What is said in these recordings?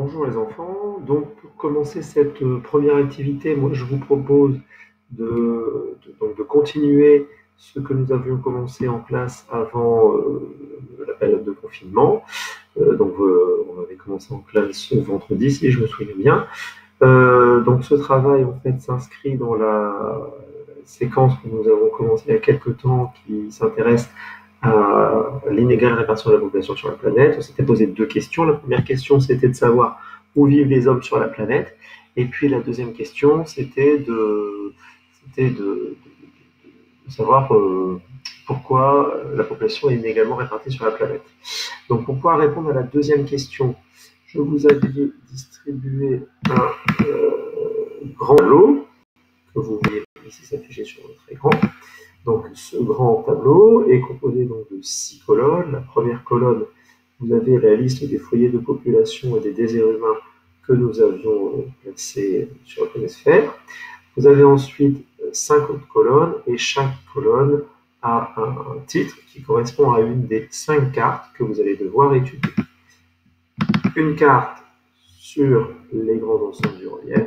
Bonjour les enfants, donc pour commencer cette première activité, moi je vous propose donc de continuer ce que nous avions commencé en classe avant la période de confinement. On avait commencé en classe vendredi si je me souviens bien. Donc ce travail en fait s'inscrit dans la séquence que nous avons commencé il y a quelques temps qui s'intéresse à l'inégale répartition de la population sur la planète. On s'était posé deux questions. La première question, c'était de savoir où vivent les hommes sur la planète. Et puis la deuxième question, c'était de savoir pourquoi la population est inégalement répartie sur la planète. Donc pour pouvoir répondre à la deuxième question, je vous avais distribué un grand lot que vous voyez ici s'afficher sur votre écran. Donc ce grand tableau est composé donc de 6 colonnes. La première colonne, vous avez la liste des foyers de population et des déserts humains que nous avions placés sur le planisphère. Vous avez ensuite 5 autres colonnes et chaque colonne a un titre qui correspond à une des 5 cartes que vous allez devoir étudier. Une carte sur les grands ensembles du relief.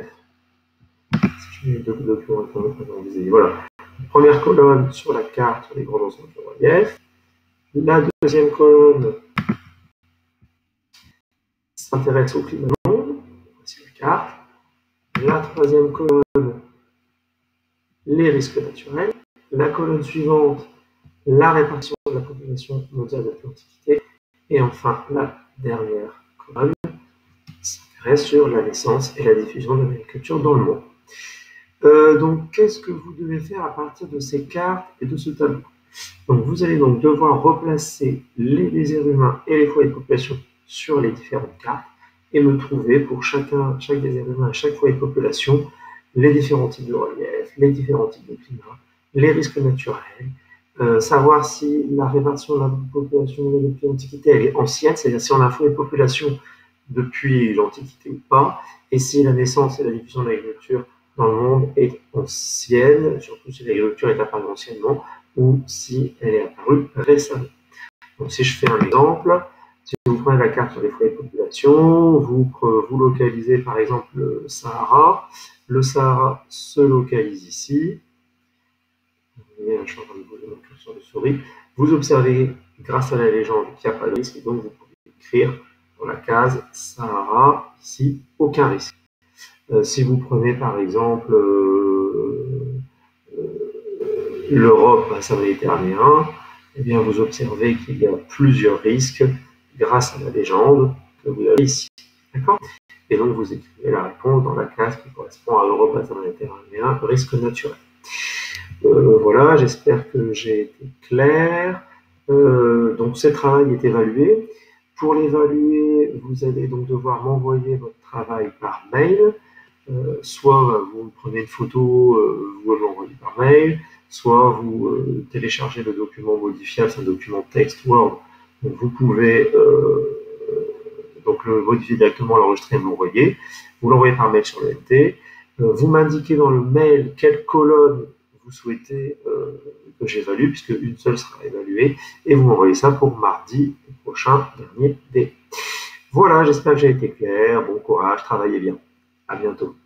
Si je mets deux documents, voilà. Première colonne sur la carte sur les grands ensembles du relief. La deuxième colonne s'intéresse au climat du monde. Voici la carte. La troisième colonne, les risques naturels. La colonne suivante, la répartition de la population mondiale depuis l'Antiquité. Et enfin, la dernière colonne s'intéresse sur la naissance et la diffusion de l'agriculture dans le monde. Donc, qu'est-ce que vous devez faire à partir de ces cartes et de ce tableau? Donc, vous allez donc devoir replacer les déserts humains et les foyers de population sur les différentes cartes et me trouver pour chaque désert humain, chaque foyer de population, les différents types de relief, les différents types de climat, les risques naturels, savoir si la répartition de la population depuis l'Antiquité elle est ancienne, c'est-à-dire si on a un foyer de population depuis l'Antiquité ou pas, et si la naissance et la diffusion de l'agriculture dans le monde est ancienne, surtout si l'agriculture est apparue anciennement, ou si elle est apparue récemment. Donc si je fais un exemple, si vous prenez la carte sur les foyers de population, vous localisez par exemple le Sahara. Le Sahara se localise ici. Je suis en train de bouger mon curseur de souris. Vous observez, grâce à la légende, qu'il n'y a pas de risque, et donc vous pouvez écrire dans la case Sahara, ici, aucun risque. Si vous prenez par exemple l'Europe, bassin méditerranéen, eh bien vous observez qu'il y a plusieurs risques grâce à la légende que vous avez ici. D'accord? Et donc vous écrivez la réponse dans la case qui correspond à Europe, bassin méditerranéen, risque naturel. Voilà, j'espère que j'ai été clair. Donc ce travail est évalué. Pour l'évaluer, vous allez donc devoir m'envoyer votre travail par mail. Soit vous prenez une photo, vous l'envoyez par mail, soit vous téléchargez le document modifiable, c'est un document texte Word, donc vous pouvez donc le modifier directement, l'enregistrer et m'envoyer. Vous l'envoyez par mail sur le MT. Vous m'indiquez dans le mail quelle colonne vous souhaitez que j'évalue, puisque une seule sera évaluée, et vous m'envoyez ça pour mardi prochain, dernier D. Voilà, j'espère que j'ai été clair. Bon courage, travaillez bien. À bientôt.